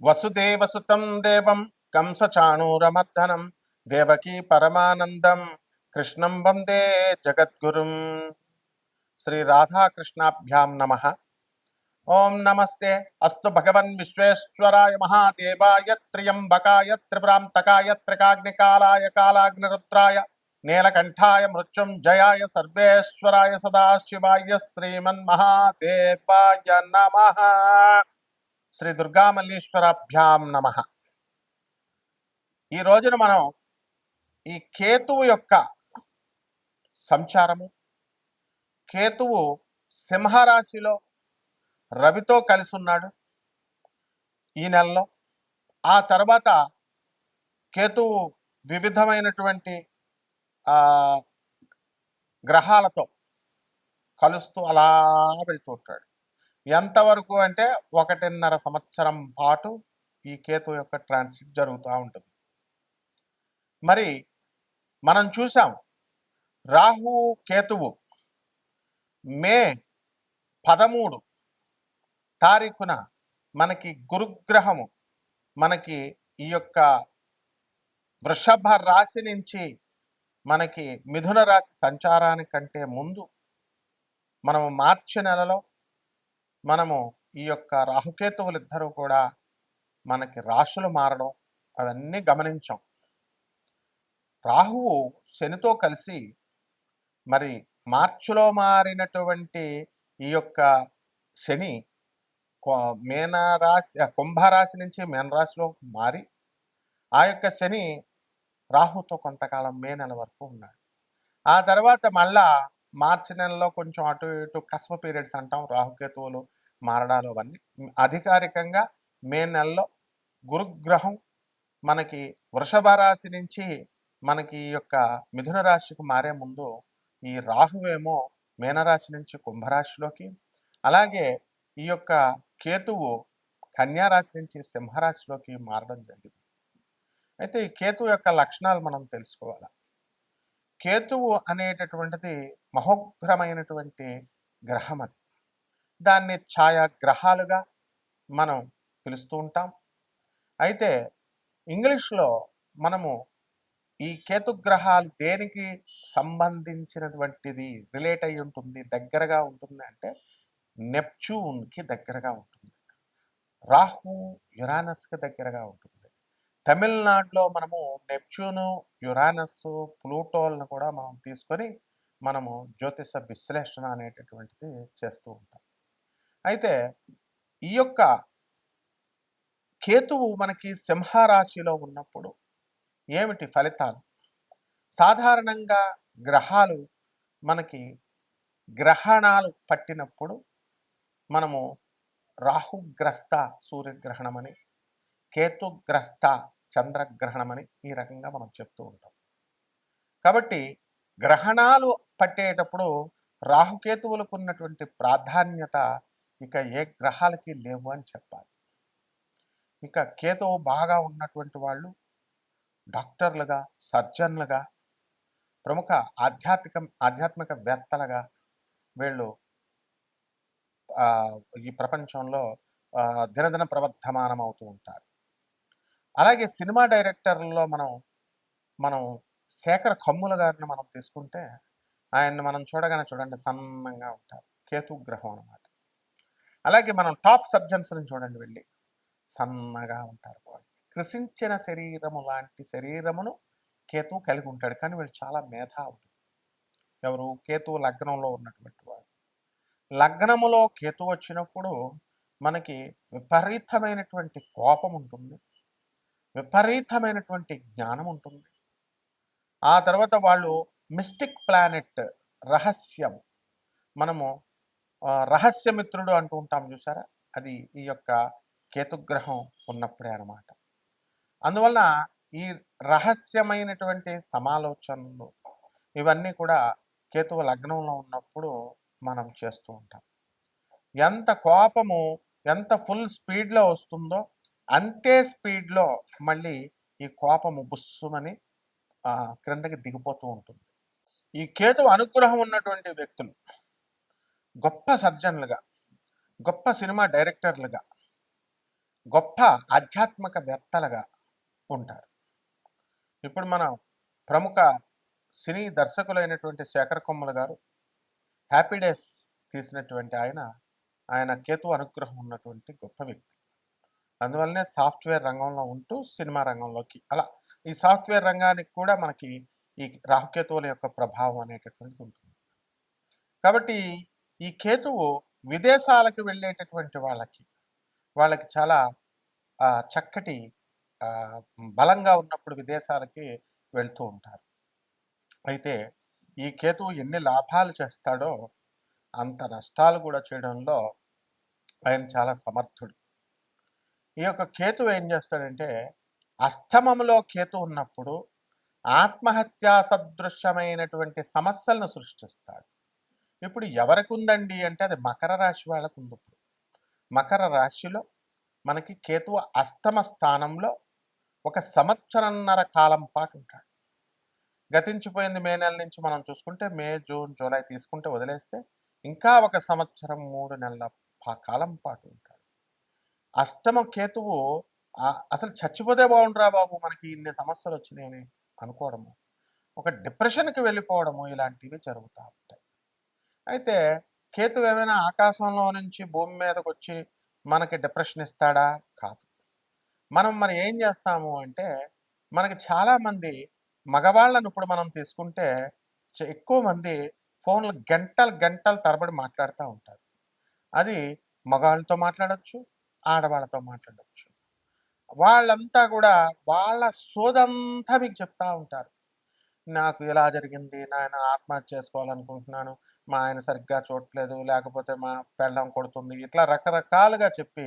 వసుదేవసుతం దేవం కంసచాణూరమర్దనం దేవకీ పరమానందం కృష్ణం వందే జగద్గురుం. శ్రీ రాధాకృష్ణాభ్యాం నమః. ఓం నమస్తే అస్తు భగవన్ విశ్వేశ్వరాయ మహాదేవాయ త్ర్యంబకాయ త్రిపురాంతకాయ త్రికాగ్నికాలాయ కాలాగ్నిరుద్రాయ నీలకంఠాయ మృత్యుంజయాయ సర్వేశ్వరాయ సదాశివాయ శ్రీమన్మహాదేవాయ నమః. శ్రీ దుర్గామల్లీశ్వరాభ్యాం నమః. ఈ రోజున మనం ఈ కేతువు యొక్క సంచారము, కేతువు సింహరాశిలో రవితో కలిసి ఉన్నాడు ఈ నెలలో. ఆ తర్వాత కేతువు వివిధమైనటువంటి గ్రహాలతో కలుస్తూ అలా వెళ్తూ ఉంటాడు. ఎంతవరకు అంటే 1.5 సంవత్సరం పాటు ఈ కేతు యొక్క ట్రాన్సిట్ జరుగుతూ ఉంటుంది. మరి మనం చూసాం రాహు కేతువు మే 13 తారీఖున మనకి గురుగ్రహము మనకి ఈ యొక్క వృషభ రాశి నుంచి మనకి మిథున రాశి సంచారానికంటే ముందు మనము మార్చి నెలలో మనము ఈ యొక్క రాహుకేతువులు ఇద్దరు కూడా మనకి రాశులు మారడం అవన్నీ గమనించాం. రాహువు శనితో కలిసి మరి మార్చిలో మారినటువంటి ఈ యొక్క శని కుంభరాశి నుంచి మీనరాశిలో మారి ఆ యొక్క శని రాహుతో కొంతకాలం మే నెల వరకు ఉన్నాడు. ఆ తర్వాత మళ్ళా మార్చి నెలలో కొంచెం అటు ఇటు కస్మ పీరియడ్స్ అంటాం, రాహుకేతువులు మారడాలు అవన్నీ. అధికారికంగా మే నెలలో గురుగ్రహం మనకి వృషభ రాశి నుంచి మనకి ఈ యొక్క మిథున రాశికి మారే ముందు ఈ రాహువేమో మీనరాశి నుంచి కుంభరాశిలోకి, అలాగే ఈ యొక్క కేతువు కన్యారాశి నుంచి సింహరాశిలోకి మారడం జరిగింది. అయితే ఈ కేతువు యొక్క లక్షణాలు మనం తెలుసుకోవాలి. కేతువు అనేటటువంటిది మహోగ్రమైనటువంటి గ్రహం. అది దాన్ని ఛాయాగ్రహాలుగా మనం పిలుస్తూ ఉంటాం. అయితే ఇంగ్లీష్లో మనము ఈ కేతుగ్రహాలు దేనికి సంబంధించినటువంటిది రిలేట్ అయి ఉంటుంది, దగ్గరగా ఉంటుంది అంటే నెప్ట్యూన్కి దగ్గరగా ఉంటుంది, రాహు యురానస్కి దగ్గరగా ఉంటుంది. తమిళనాడులో మనము నెప్ట్యూను, యురానస్, ప్లూటోలను కూడా మనం తీసుకొని మనము జ్యోతిష విశ్లేషణ అనేటటువంటిది చేస్తూ ఉంటాం. అయితే ఈ యొక్క కేతువు మనకి సింహరాశిలో ఉన్నప్పుడు ఏమిటి ఫలితాలు? సాధారణంగా గ్రహాలు మనకి గ్రహణాలు పట్టినప్పుడు మనము రాహుగ్రస్త సూర్యగ్రహణమని, కేతుగ్రస్త చంద్రగ్రహణమని ఈ రకంగా మనం చెప్తూ ఉంటాం. కాబట్టి గ్రహణాలు పట్టేటప్పుడు రాహుకేతువులకు ఉన్నటువంటి ప్రాధాన్యత ఇక ఏ గ్రహాలకి లేవు అని చెప్పాలి. ఇక కేతువు బాగా ఉన్నటువంటి వాళ్ళు డాక్టర్లుగా, సర్జన్లుగా, ప్రముఖ ఆధ్యాత్మికవేత్తలుగా వీళ్ళు ఈ ప్రపంచంలో దినదిన ప్రవర్ధమానం అవుతూ ఉంటారు. అలాగే సినిమా డైరెక్టర్లలో మనం శేఖర్ కమ్ముల గారిని మనం తీసుకుంటే ఆయన్ని మనం చూడండి సన్నంగా ఉంటారు, కేతుగ్రహం అన్నమాట. అలాగే మనం టాప్ సర్జన్స్ని చూడండి, వెళ్ళి సన్నగా ఉంటారు. వాళ్ళు కృషించిన శరీరము లాంటి శరీరమును కేతువు కలిగి ఉంటాడు, కానీ వీళ్ళు చాలా మేధావులు. ఎవరు? కేతువు లగ్నంలో ఉన్నటువంటి వాడు. లగ్నములో కేతు వచ్చినప్పుడు మనకి విపరీతమైనటువంటి కోపం ఉంటుంది, విపరీతమైనటువంటి జ్ఞానం ఉంటుంది. ఆ తర్వాత వాళ్ళు మిస్టిక్ ప్లానెట్, రహస్యం, మనము రహస్యమిత్రుడు అంటూ ఉంటాం చూసారా, అది ఈ యొక్క కేతుగ్రహం ఉన్నప్పుడే అన్నమాట. అందువల్ల ఈ రహస్యమైనటువంటి సమాలోచనలు ఇవన్నీ కూడా కేతువు లగ్నంలో ఉన్నప్పుడు మనం చేస్తూ ఉంటాం. ఎంత కోపము ఎంత ఫుల్ స్పీడ్లో వస్తుందో అంతే స్పీడ్లో మళ్ళీ ఈ కోపము బుస్సుమని క్రిందకి దిగిపోతూ ఉంటుంది. ఈ కేతువు అనుగ్రహం ఉన్నటువంటి వ్యక్తులు గొప్ప సర్జన్లుగా, గొప్ప సినిమా డైరెక్టర్లుగా, గొప్ప ఆధ్యాత్మికవేత్తలుగా ఉంటారు. ఇప్పుడు మన ప్రముఖ సినీ దర్శకులైనటువంటి శేఖర్ కమ్ముల గారు 'హ్యాపీ డేస్' తీసినటువంటి ఆయన కేతు అనుగ్రహం ఉన్నటువంటి గొప్ప వ్యక్తి. అందువల్లనే సాఫ్ట్‌వేర్ రంగంలో ఉంటూ సినిమా రంగంలోకి అలా ఈ సాఫ్ట్‌వేర్ రంగానికి కూడా మనకి ఈ రాహుకేతువుల యొక్క ప్రభావం అనేటటువంటిది ఉంటుంది. కాబట్టి ఈ కేతువు విదేశాలకు వెళ్ళేటటువంటి వాళ్ళకి చాలా చక్కటి బలంగా ఉన్నప్పుడు విదేశాలకి వెళ్తూ ఉంటారు. అయితే ఈ కేతువు ఎన్ని లాభాలు చేస్తాడో అంత నష్టాలు కూడా చేయడంలో ఆయన చాలా సమర్థుడు. ఈ యొక్క కేతువు ఏం చేస్తాడంటే అష్టమంలో కేతు ఉన్నప్పుడు ఆత్మహత్యా సదృశ్యమైనటువంటి సమస్యలను సృష్టిస్తాడు. ఇప్పుడు ఎవరికి ఉందండి అంటే అది మకర రాశి వాళ్ళకు ఉంది. ఇప్పుడు మకర రాశిలో మనకి కేతువు అష్టమ స్థానంలో ఒక సంవత్సరన్నర కాలం పాటు ఉంటాడు. గతించిపోయింది మే నెల నుంచి మనం చూసుకుంటే మే, జూన్, జూలై తీసుకుంటే వదిలేస్తే ఇంకా ఒక సంవత్సరం 3 నెలల కాలం పాటు ఉంటాడు. అష్టమ కేతువు అసలు చచ్చిపోతే బాగుండ్రా బాబు మనకి ఇన్ని సమస్యలు వచ్చినాయని అనుకోవడము, ఒక డిప్రెషన్కి వెళ్ళిపోవడము ఇలాంటివి జరుగుతూ ఉంటాయి. అయితే కేతువు ఏమైనా ఆకాశంలో నుంచి భూమి మీదకి వచ్చి మనకి డిప్రెషన్ ఇస్తాడా? కాదు. మనం మరి ఏం చేస్తాము అంటే మనకి చాలామంది మగవాళ్ళను ఇప్పుడు మనం తీసుకుంటే ఎక్కువ మంది ఫోన్లు గంటలు తరబడి మాట్లాడుతూ ఉంటారు. అది మగవాళ్ళతో మాట్లాడచ్చు, ఆడవాళ్ళతో మాట్లాడచ్చు. వాళ్ళంతా కూడా వాళ్ళ సోదంతా మీకు చెప్తా ఉంటారు. నాకు ఇలా జరిగింది, నాయన ఆత్మహత్య చేసుకోవాలనుకుంటున్నాను, మా ఆయన సరిగ్గా చూడట్లేదు, లేకపోతే మా పెళ్ళాం కొడుతుంది, ఇట్లా రకరకాలుగా చెప్పి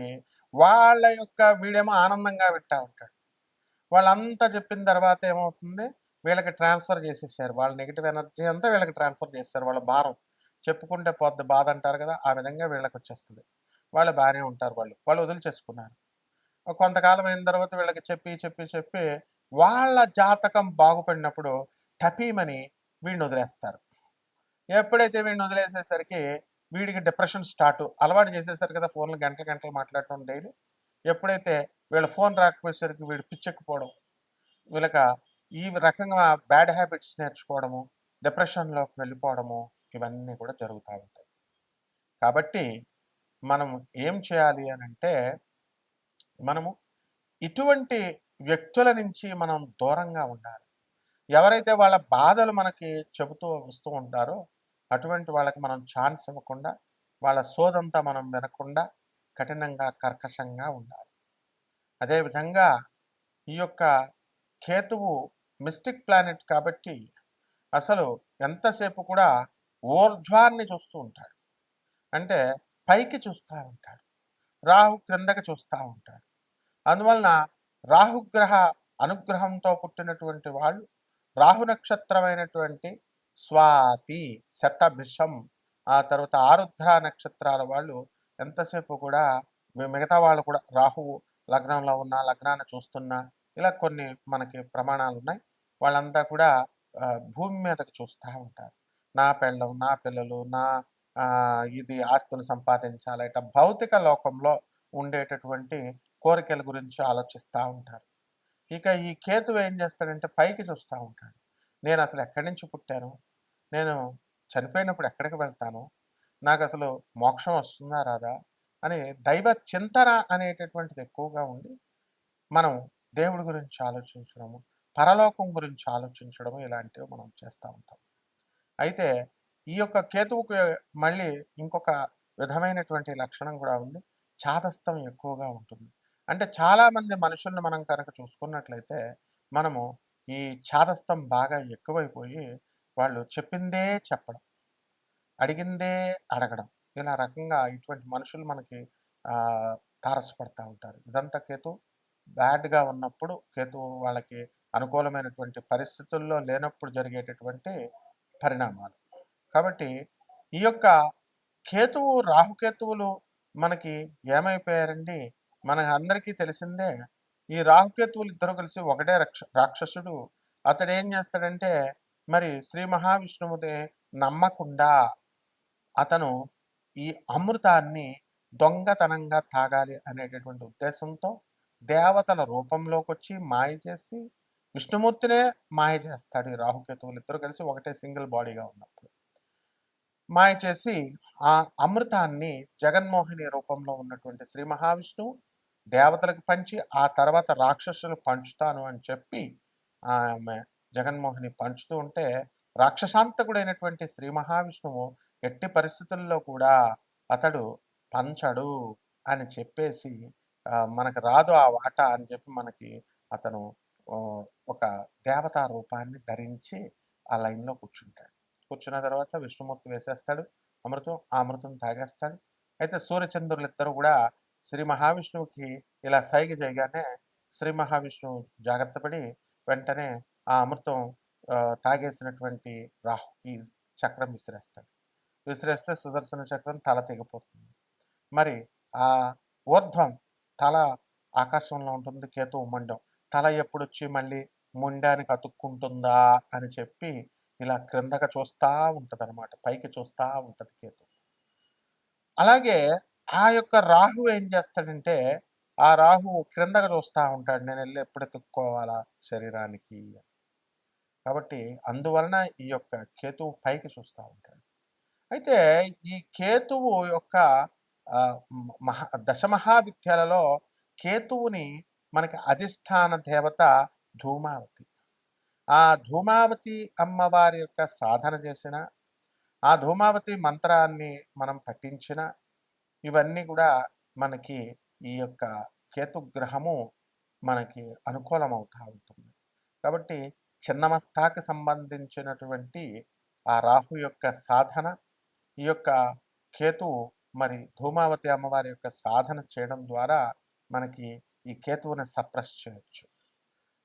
వాళ్ళ యొక్క వీడేమో ఆనందంగా వింటా ఉంటాడు. వాళ్ళంతా చెప్పిన తర్వాత ఏమవుతుంది, వీళ్ళకి ట్రాన్స్ఫర్ చేసేసారు. వాళ్ళ నెగిటివ్ ఎనర్జీ అంతా వీళ్ళకి ట్రాన్స్ఫర్ చేస్తారు. వాళ్ళ భారం చెప్పుకుంటే పోద్ది బాధ అంటారు కదా, ఆ విధంగా వీళ్ళకి వచ్చేస్తుంది. వాళ్ళు బాగానే ఉంటారు, వాళ్ళు వదిలిచేసుకున్నారు. కొంతకాలం అయిన తర్వాత వీళ్ళకి చెప్పి వాళ్ళ జాతకం బాగుపడినప్పుడు టపీమని వీడిని వదిలేస్తారు. ఎప్పుడైతే వీడిని వదిలేసేసరికి వీడికి డిప్రెషన్ స్టార్ట్, అలవాటు చేసేసరికి కదా ఫోన్లు గంటలు మాట్లాడటం డైలీ. ఎప్పుడైతే వీళ్ళ ఫోన్ రాకపోయేసరికి వీడు పిచ్చెక్కిపోవడం, వీళ్ళక ఈ రకంగా బ్యాడ్ హ్యాబిట్స్ నేర్చుకోవడము, డిప్రెషన్లోకి వెళ్ళిపోవడము, ఇవన్నీ కూడా జరుగుతూ ఉంటాయి. కాబట్టి మనం ఏం చేయాలి అని అంటే మనము ఇటువంటి వ్యక్తుల నుంచి మనం దూరంగా ఉండాలి. ఎవరైతే వాళ్ళ బాధలు మనకి చెబుతూ వస్తూ ఉంటారో అటువంటి వాళ్ళకి మనం ఛాన్స్ ఇవ్వకుండా, వాళ్ళ సోదంతా మనం వినకుండా కఠినంగా కర్కశంగా ఉండాలి. అదేవిధంగా ఈ యొక్క కేతువు మిస్టిక్ ప్లానెట్ కాబట్టి అసలు ఎంతసేపు కూడా ఊర్ధ్వాన్ని చూస్తూ ఉంటాడు, అంటే పైకి చూస్తూ ఉంటాడు. రాహు క్రిందకి చూస్తూ ఉంటాడు. అందువలన రాహుగ్రహ అనుగ్రహంతో పుట్టినటువంటి వాళ్ళు రాహు నక్షత్రమైనటువంటి స్వాతి, శతభిషం, ఆ తర్వాత ఆరుద్ర నక్షత్రాల వాళ్ళు ఎంతసేపు కూడా మిగతా వాళ్ళు కూడా రాహువు లగ్నంలో ఉన్న లగ్నాన్ని చూస్తున్నా ఇలా కొన్ని మనకి ప్రమాణాలు ఉన్నాయి. వాళ్ళంతా కూడా భూమి మీదకి చూస్తూ ఉంటారు. నా పెళ్ళం, నా పిల్లలు, నా ఇది ఆస్తులు సంపాదించాలి, ఇట్లా భౌతిక లోకంలో ఉండేటటువంటి కోరికల గురించి ఆలోచిస్తూ ఉంటారు. ఇక ఈ కేతువు ఏం చేస్తాడంటే పైకి చూస్తూ ఉంటాడు. నేను అసలు ఎక్కడి నుంచి పుట్టాను, నేను చనిపోయినప్పుడు ఎక్కడికి వెళ్తాను, నాకు అసలు మోక్షం వస్తుందా రాదా అని దైవ చింతన అనేటటువంటిది ఎక్కువగా ఉండి మనం దేవుడి గురించి ఆలోచించడము, పరలోకం గురించి ఆలోచించడము ఇలాంటివి మనం చేస్తూ ఉంటాం. అయితే ఈ యొక్క కేతువుకి మళ్ళీ ఇంకొక విధమైనటువంటి లక్షణం కూడా ఉంది, చాదస్తం ఎక్కువగా ఉంటుంది. అంటే చాలామంది మనుషుల్ని మనం కనుక చూసుకున్నట్లయితే మనము ఈ చాదస్తం బాగా ఎక్కువైపోయి వాళ్ళు చెప్పిందే చెప్పడం, అడిగిందే అడగడం, ఇలా రకంగా ఇటువంటి మనుషులు మనకి తారసపడతా ఉంటారు. ఇదంతా కేతు బ్యాడ్గా ఉన్నప్పుడు, కేతు వాళ్ళకి అనుకూలమైనటువంటి పరిస్థితుల్లో లేనప్పుడు జరిగేటటువంటి పరిణామాలు. కాబట్టి ఈ యొక్క కేతువు రాహుకేతువులు మనకి ఏమైపోయారండి, మన అందరికీ తెలిసిందే. ఈ రాహుకేతువులు ఇద్దరు కలిసి ఒకటే రాక్షసుడు. అతడు ఏం చేస్తాడంటే మరి శ్రీ మహావిష్ణువుని నమ్మకుండా అతను ఈ అమృతాన్ని దొంగతనంగా తాగాలి అనేటటువంటి ఉద్దేశంతో దేవతల రూపంలోకొచ్చి మాయ చేసి విష్ణుమూర్తినే మాయ చేస్తాడు. ఈ రాహుకేతువులు ఇద్దరు కలిసి ఒకటే సింగిల్ బాడీగా ఉన్నప్పుడు మాయ చేసి ఆ అమృతాన్ని జగన్మోహిని రూపంలో ఉన్నటువంటి శ్రీ మహావిష్ణువు దేవతలకు పంచి ఆ తర్వాత రాక్షసులు పంచుతాను అని చెప్పి ఆమె జగన్మోహిని పంచుతూ ఉంటే రాక్షసాంతకుడైనటువంటి శ్రీ మహావిష్ణువు ఎట్టి పరిస్థితుల్లో కూడా అతడు పంచడు అని చెప్పేసి మనకు రాదు ఆ వాట అని చెప్పి మనకి అతను ఒక దేవతా రూపాన్ని ధరించి ఆ లైన్లో కూర్చుంటాడు. కూర్చున్న తర్వాత విష్ణుమూర్తి వేసేస్తాడు అమృతం. ఆ అమృతం తాగేస్తాడు. అయితే సూర్యచంద్రులు ఇద్దరు కూడా శ్రీ మహావిష్ణువుకి ఇలా సైగ చేయగానే శ్రీ మహావిష్ణువు జాగ్రత్త పడి వెంటనే ఆ అమృతం తాగేసినటువంటి రాహుకి చక్రం విసిరేస్తాడు. విసిరేస్తే సుదర్శన చక్రం తల తెగిపోతుంది. మరి ఆ ఊర్ధ్వం తల ఆకాశంలో ఉంటుంది, కేతువు మండం. తల ఎప్పుడొచ్చి మళ్ళీ ముండానికి అతుక్కుంటుందా అని చెప్పి ఇలా క్రిందకి చూస్తూ ఉంటుంది అనమాట, పైకి చూస్తూ ఉంటుంది కేతు. అలాగే ఆ యొక్క రాహు ఏం చేస్తాడంటే ఆ రాహు క్రిందకి చూస్తూ ఉంటాడు, నేను వెళ్ళి ఎప్పుడు ఎత్తుక్కోవాలా శరీరానికి. కాబట్టి అందువలన ఈ యొక్క కేతువు పైకి చూస్తూ ఉంటాడు. అయితే ఈ కేతువు యొక్క దశమహావిద్యలలో కేతువుని మనకి అధిష్టాన దేవత ధూమావతి. ఆ ధూమావతి అమ్మవారి యొక్క సాధన చేసిన, ఆ ధూమావతి మంత్రాన్ని మనం పఠించిన, ఇవన్నీ కూడా మనకి ఈ యొక్క కేతుగ్రహము మనకి అనుకూలమవుతూ ఉంటుంది. కాబట్టి చిన్నమస్తాకి సంబంధించినటువంటి ఆ రాహు యొక్క సాధన, ఈ యొక్క కేతువు మరి ధూమావతి అమ్మవారి యొక్క సాధన చేయడం ద్వారా మనకి ఈ కేతువుని సప్రెస్ చేయొచ్చు.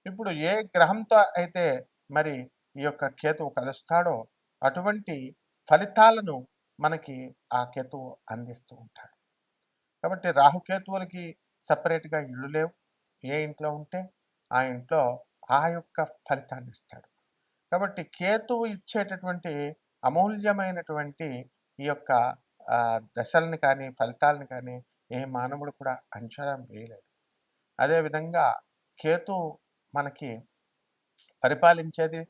ఇప్పుడు ఏ గ్రహంతో అయితే మరి ఈ యొక్క కేతువు కలుస్తాడో అటువంటి ఫలితాలను మనకి ఆ కేతువు అందిస్తూ ఉంటాడు. కాబట్టి రాహుకేతువులకి సపరేట్గా ఇళ్ళు లేవు. ఏ ఇంట్లో ఉంటే ఆ ఇంట్లో ఆ యొక్క ఫలితాన్ని ఇస్తాడు. కాబట్టి కేతువు ఇచ్చేటటువంటి అమూల్యమైనటువంటి ఈ యొక్క దశల్ని కానీ ఫలితాలను కానీ ఏ మానవుడు కూడా అంచనా వేయలేడు. అదేవిధంగా కేతు మనకి పరిపాలించేది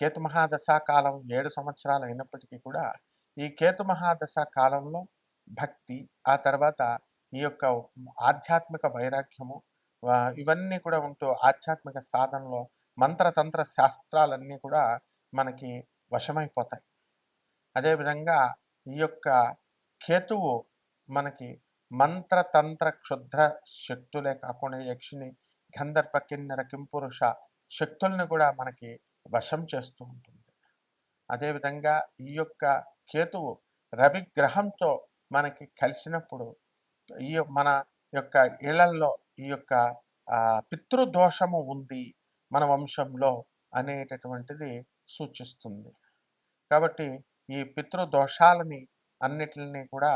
కేతు మహాదశా కాలం 7 సంవత్సరాలు అయినప్పటికీ కూడా ఈ కేతు మహాదశా కాలంలో భక్తి, ఆ తర్వాత ఈ యొక్క ఆధ్యాత్మిక వైరాగ్యము, ఇవన్నీ కూడా ఉంటూ ఆధ్యాత్మిక సాధనలో మంత్రతంత్ర శాస్త్రాలన్నీ కూడా మనకి వశమైపోతాయి. అదేవిధంగా ఈ యొక్క కేతువు మనకి మంత్రతంత్ర క్షుద్ర శక్తులే కాకుండా యక్షిని, గంధర్వ, కిన్నెర, కింపురుష శక్తుల్ని కూడా మనకి వశం చేస్తూ ఉంటుంది. అదేవిధంగా ఈ యొక్క కేతువు రవి గ్రహంతో మనకి కలిసినప్పుడు ఈ మన యొక్క ఇళ్లల్లో ఈ యొక్క పితృదోషము ఉంది మన వంశంలో అనేటటువంటిది సూచిస్తుంది. కాబట్టి ఈ పితృదోషాలని అన్నిటిని కూడా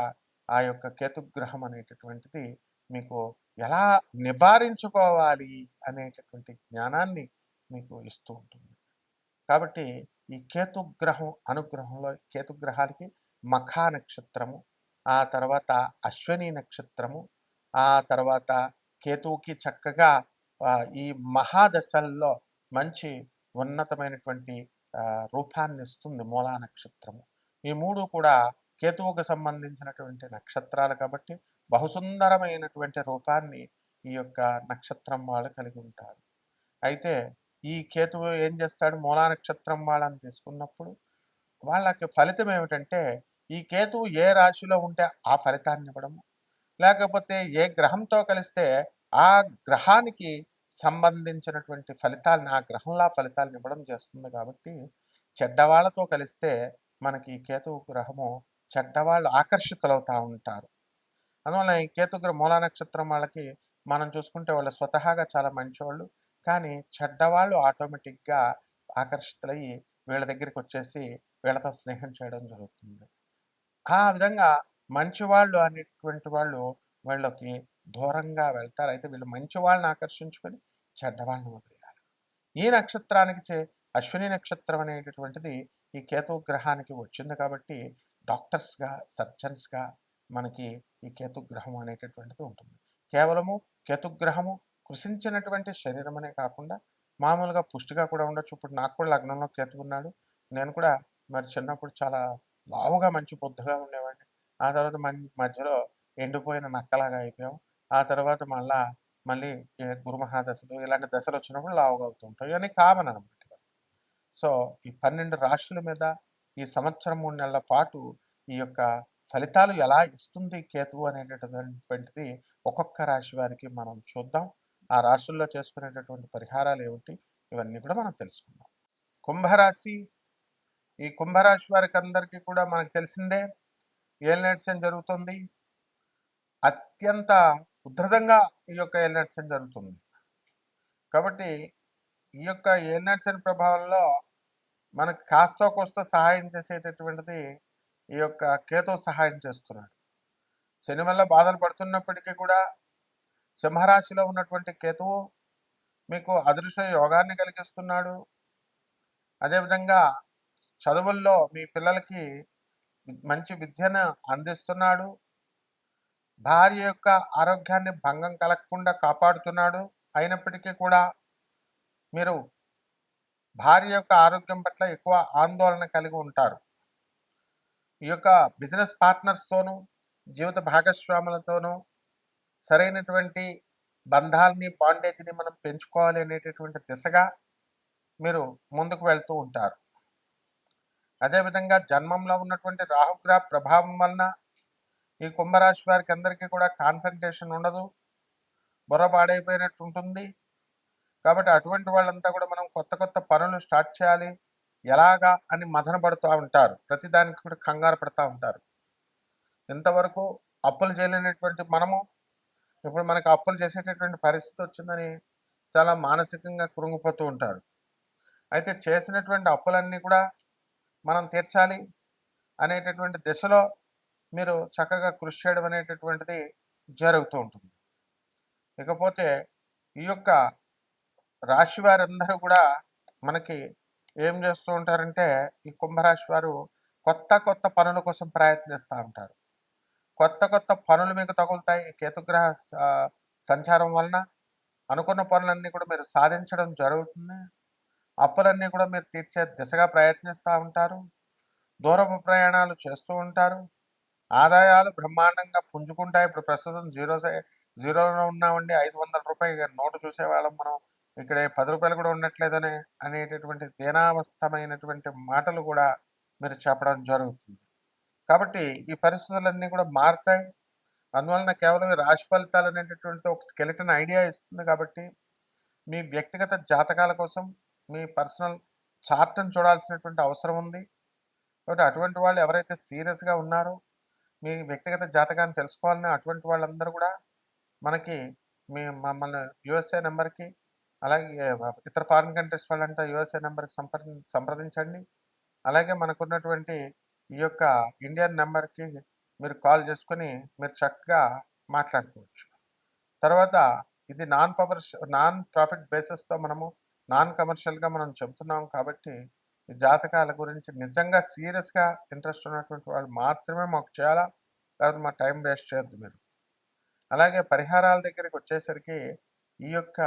ఆ యొక్క కేతుగ్రహం అనేటటువంటిది మీకు ఎలా నివారించుకోవాలి అనేటటువంటి జ్ఞానాన్ని మీకు ఇస్తూ ఉంటుంది. కాబట్టి ఈ కేతుగ్రహం అనుగ్రహంలో కేతుగ్రహాలకి మఖా నక్షత్రము, ఆ తర్వాత అశ్విని నక్షత్రము, ఆ తర్వాత కేతువుకి చక్కగా ఈ మహాదశల్లో మంచి ఉన్నతమైనటువంటి రూపాన్ని ఇస్తుంది మూలా నక్షత్రము. ఈ మూడు కూడా కేతువుకు సంబంధించినటువంటి నక్షత్రాలు కాబట్టి బహుసుందరమైనటువంటి రూపాన్ని ఈ యొక్క నక్షత్రం వాళ్ళు కలిగి ఉంటారు. అయితే ఈ కేతువు ఏం చేస్తాడు, మూలా నక్షత్రం వాళ్ళని తీసుకున్నప్పుడు వాళ్ళకి ఫలితం ఏమిటంటే ఈ కేతువు ఏ రాశిలో ఉంటే ఆ ఫలితాన్ని ఇవ్వడము, లేకపోతే ఏ గ్రహంతో కలిస్తే ఆ గ్రహానికి సంబంధించినటువంటి ఫలితాలను ఆ గ్రహంలా ఫలితాలను ఇవ్వడం చేస్తుంది. కాబట్టి చెడ్డవాళ్లతో కలిస్తే మనకి కేతువు గ్రహము చెడ్డవాళ్ళు ఆకర్షితులవుతూ ఉంటారు. అందువల్ల ఈ కేతుగ్రహ మూలా నక్షత్రం వాళ్ళకి మనం చూసుకుంటే వాళ్ళు స్వతహాగా చాలా మంచివాళ్ళు, కానీ చెడ్డవాళ్ళు ఆటోమేటిక్గా ఆకర్షితులయ్యి వీళ్ళ దగ్గరికి వచ్చేసి వీళ్ళతో స్నేహం చేయడం జరుగుతుంది. ఆ విధంగా మంచివాళ్ళు అనేటువంటి వాళ్ళు వీళ్ళకి దూరంగా వెళ్తారు. అయితే వీళ్ళు మంచి వాళ్ళని ఆకర్షించుకొని చెడ్డవాళ్ళని వదిలేయాలి. ఈ నక్షత్రానికి అశ్విని నక్షత్రం అనేటటువంటిది ఈ కేతు గ్రహానికి వచ్చింది కాబట్టి డాక్టర్స్గా, సర్జన్స్గా మనకి ఈ కేతుగ్రహం అనేటటువంటిది ఉంటుంది. కేవలము కేతుగ్రహము కృషించినటువంటి శరీరం అనే కాకుండా మామూలుగా పుష్టిగా కూడా ఉండొచ్చు. ఇప్పుడు నాకు కూడా లగ్నంలో కేతు ఉన్నాడు. నేను కూడా మరి చిన్నప్పుడు చాలా లావుగా మంచి బొద్దుగా ఉండేవాడిని. ఆ తర్వాత మధ్యలో ఎండిపోయిన నక్కలాగా అయిపోయాం. ఆ తర్వాత మళ్ళీ గురుమహాదశలు ఇలాంటి దశలు వచ్చినప్పుడు లావుగా అవుతూ ఉంటాం. ఇవన్నీ కామన్ అనమాట. సో, ఈ 12 రాశుల మీద ఈ సంవత్సరం 3 నెలల పాటు ఈ యొక్క ఫలితాలు ఎలా ఇస్తుంది కేతువు అనేటటువంటిది ఒక్కొక్క రాశి వారికి మనం చూద్దాం. ఆ రాశుల్లో చేసుకునేటటువంటి పరిహారాలు ఏమిటి? ఇవన్నీ కూడా మనం తెలుసుకుందాం. కుంభరాశి. ఈ కుంభరాశి వారికి అందరికీ కూడా మనకు తెలిసిందే ఏలినాటి శని జరుగుతుంది. అత్యంత ఉధృతంగా ఈ యొక్క ఏలినాటి శని జరుగుతుంది. కాబట్టి ఈ యొక్క ఏలినాటి శని ప్రభావంలో మనకు కాస్తో కోస్తో సహాయం చేసేటటువంటిది ఈ యొక్క కేతు సహాయం చేస్తున్నాడు. శని వల్ల బాధలు పడుతున్నప్పటికీ కూడా సింహరాశిలో ఉన్నటువంటి కేతువు మీకు అదృష్ట యోగాన్ని కలిగిస్తున్నాడు. అదేవిధంగా చదువుల్లో మీ పిల్లలకి మంచి విద్యను అందిస్తున్నాడు. భార్య యొక్క ఆరోగ్యాన్ని భంగం కలగకుండా కాపాడుతున్నాడు. అయినప్పటికీ కూడా మీరు భార్య యొక్క ఆరోగ్యం పట్ల ఎక్కువ ఆందోళన కలిగి ఉంటారు. ఈ యొక్క బిజినెస్ పార్ట్నర్స్తోనూ జీవిత భాగస్వాములతోనూ సరైనటువంటి బంధాలని బాండేజ్ని మనం పెంచుకోవాలి అనేటటువంటి దిశగా మీరు ముందుకు వెళ్తూ ఉంటారు. అదేవిధంగా జన్మంలో ఉన్నటువంటి రాహుగ్రహ ప్రభావం వలన ఈ కుంభరాశి వారికి అందరికీ కూడా కాన్సన్ట్రేషన్ ఉండదు, బుర్ర పాడైపోయినట్టు ఉంటుంది. కాబట్టి అటువంటి వాళ్ళంతా కూడా మనం కొత్త కొత్త పనులు స్టార్ట్ చేయాలి ఎలాగా అని మదన పడుతూ ఉంటారు. ప్రతిదానికి కూడా కంగారు పడుతూ ఉంటారు. ఇంతవరకు అప్పులు చేయలేనటువంటి మనము ఇప్పుడు మనకు అప్పులు చేసేటటువంటి పరిస్థితి వచ్చిందని చాలా మానసికంగా కృంగిపోతూ ఉంటారు. అయితే చేసినటువంటి అప్పులన్నీ కూడా మనం తీర్చాలి అనేటటువంటి దిశలో మీరు చక్కగా కృషి చేయడం అనేటటువంటిది జరుగుతూ ఉంటుంది. ఇకపోతే ఈ యొక్క రాశి వారందరూ కూడా మనకి ఏం చేస్తూ ఉంటారంటే ఈ కుంభరాశి వారు కొత్త కొత్త పనుల కోసం ప్రయత్నిస్తూ ఉంటారు. కొత్త కొత్త పనులు మీకు తగులుతాయి. కేతుగ్రహ సంచారం వలన అనుకున్న పనులన్నీ కూడా మీరు సాధించడం జరుగుతుంది. అప్పులన్నీ కూడా మీరు తీర్చే దిశగా ప్రయత్నిస్తూ ఉంటారు. దూరపు ప్రయాణాలు చేస్తూ ఉంటారు. ఆదాయాలు బ్రహ్మాండంగా పుంజుకుంటాయి. ఇప్పుడు ప్రస్తుతం జీరోలో ఉన్నామండి. 500 రూపాయలు నోటు చూసేవాళ్ళం మనం. ఇక్కడ 10 రూపాయలు కూడా ఉండట్లేదనే అనేటటువంటి దీనావస్థమైనటువంటి మాటలు కూడా మీరు చెప్పడం జరుగుతుంది. కాబట్టి ఈ పరిస్థితులన్నీ కూడా మారుతాయి. అందువలన కేవలం ఈ రాశి ఫలితాలు అనేటటువంటి ఒక స్కెలిటన్ ఐడియా ఇస్తుంది. కాబట్టి మీ వ్యక్తిగత జాతకాల కోసం మీ పర్సనల్ చార్ట్ని చూడాల్సినటువంటి అవసరం ఉంది. కాబట్టి అటువంటి వాళ్ళు ఎవరైతే సీరియస్గా ఉన్నారో మీ వ్యక్తిగత జాతకాన్ని తెలుసుకోవాలని అటువంటి వాళ్ళందరూ కూడా మనకి మమ్మల్ని యూఎస్ఏ నెంబర్కి, అలాగే ఇతర ఫారిన్ కంట్రీస్ వాళ్ళంతా యూఎస్ఏ నెంబర్కి సంప్రదించండి. అలాగే మనకున్నటువంటి ఈ యొక్క ఇండియన్ నెంబర్కి మీరు కాల్ చేసుకొని మీరు చక్కగా మాట్లాడుకోవచ్చు. తర్వాత ఇది నాన్ ప్రాఫిట్ బేసిస్తో మనము నాన్ కమర్షియల్గా మనం చెబుతున్నాం. కాబట్టి ఈ జాతకాల గురించి నిజంగా సీరియస్గా ఇంట్రెస్ట్ ఉన్నటువంటి వాళ్ళు మాత్రమే మాకు చేయాలా, లేకపోతే మా టైం వేస్ట్ చేయొద్దు మీరు. అలాగే పరిహారాల దగ్గరికి వచ్చేసరికి ఈ యొక్క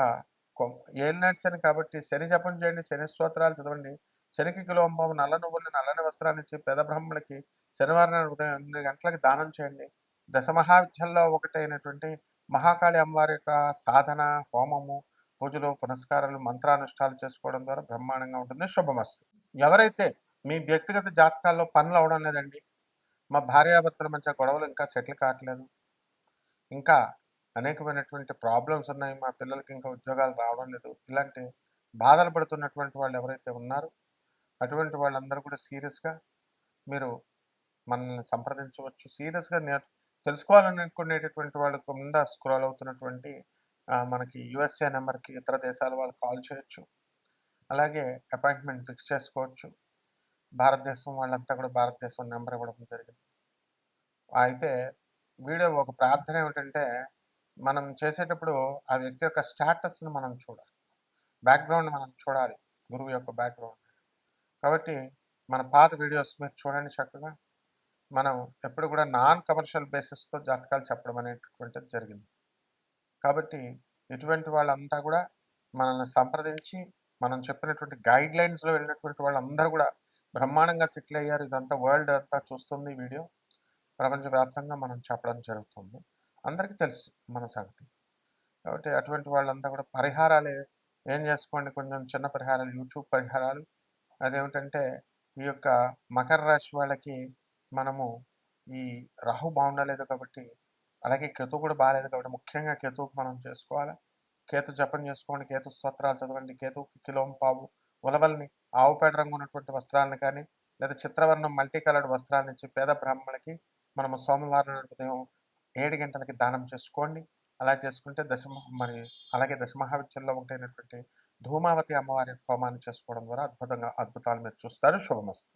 ఏలినాటి శని కాబట్టి శని జపం చేయండి, శని స్తోత్రాలు చదవండి. శనికి కిలోంబావు నల్ల నువ్వులు నల్లని వస్త్రాన్ని ఇచ్చి పేద బ్రాహ్మణులకి శనివారం ఉదయం 8 గంటలకు దానం చేయండి. దశమహావిద్యల్లో ఒకటైనటువంటి మహాకాళి అమ్మవారి యొక్క సాధన, హోమము, పూజలు, పునస్కారాలు, మంత్రానుష్ఠాలు చేసుకోవడం ద్వారా బ్రహ్మాండంగా ఉంటుంది. శుభమస్తు. ఎవరైతే మీ వ్యక్తిగత జాతకాల్లో పనులు అవడం లేదండి, మా భార్యాభర్తల మధ్య గొడవలు ఇంకా సెటిల్ కావట్లేదు, ఇంకా అనేకమైనటువంటి ప్రాబ్లమ్స్ ఉన్నాయి, మా పిల్లలకి ఇంకా ఉద్యోగాలు రావడం లేదు, ఇలాంటి బాధలు పడుతున్నటువంటి వాళ్ళు ఎవరైతే ఉన్నారో అటువంటి వాళ్ళందరూ కూడా సీరియస్గా మీరు మనల్ని సంప్రదించవచ్చు. సీరియస్గా తెలుసుకోవాలని అనుకునేటటువంటి వాళ్ళ కింద స్క్రోల్ అవుతున్నటువంటి మనకి యూఎస్ఏ నెంబర్కి ఇతర దేశాల వాళ్ళు కాల్ చేయొచ్చు. అలాగే అపాయింట్మెంట్ ఫిక్స్ చేసుకోవచ్చు. భారతదేశం వాళ్ళంతా కూడా భారతదేశం నెంబర్ ఇవ్వడం జరిగింది. అయితే వీడియో ఒక ప్రార్థన ఏమిటంటే మనం చేసేటప్పుడు ఆ వ్యక్తి యొక్క స్టేటస్ని మనం చూడాలి, బ్యాక్గ్రౌండ్ మనం చూడాలి, గురువు యొక్క బ్యాక్గ్రౌండ్. కాబట్టి మన పాత వీడియోస్ మీరు చూడండి చక్కగా. మనం ఎప్పుడు కూడా నాన్ కమర్షియల్ బేసిస్‌తో జాతకాలు చెప్పడం అనేటటువంటిది జరిగింది. కాబట్టి ఇటువంటి వాళ్ళంతా కూడా మనల్ని సంప్రదించి, మనం చెప్పినటువంటి గైడ్‌లైన్స్‌లో వెళ్ళినటువంటి వాళ్ళందరూ కూడా బ్రహ్మాండంగా సెటిల్ అయ్యారు. ఇదంతా వరల్డ్ అంతా చూస్తుంది ఈ వీడియో. ప్రపంచవ్యాప్తంగా మనం చెప్పడం జరుగుతుంది. అందరికీ తెలుసు మన సంగతి. కాబట్టి అటువంటి వాళ్ళంతా కూడా పరిహారాలు ఏం చేసుకోండి, కొంచెం చిన్న పరిహారాలు, యూట్యూబ్ పరిహారాలు. అదేమిటంటే ఈ యొక్క మకర రాశి వాళ్ళకి మనము ఈ రాహు బాగుండలేదు కాబట్టి, అలాగే కేతు కూడా బాలేదు కాబట్టి ముఖ్యంగా కేతువుకి మనం చేసుకోవాలి. కేతు జపం చేసుకోండి, కేతు స్తోత్రాలు చదవండి, కేతువుకి కిలోంపావు ఉలవల్ని, ఆవు పేడ రంగు ఉన్నటువంటి వస్త్రాలను కానీ, లేదా చిత్రవర్ణం మల్టీ కలర్డ్ వస్త్రాలను ఇచ్చి పేద బ్రాహ్మణులకి మనము సోమవారం నాడు ఉదయం 7 గంటలకి దానం చేసుకోండి. అలా చేసుకుంటే మరి అలాగే దశమహావిద్యల్లో ఒకటైనటువంటి ధూమావతి అమ్మవారి హోమాన్ని చేసుకోవడం ద్వారా అద్భుతాలు మీరు చూస్తారు. శుభమస్తు.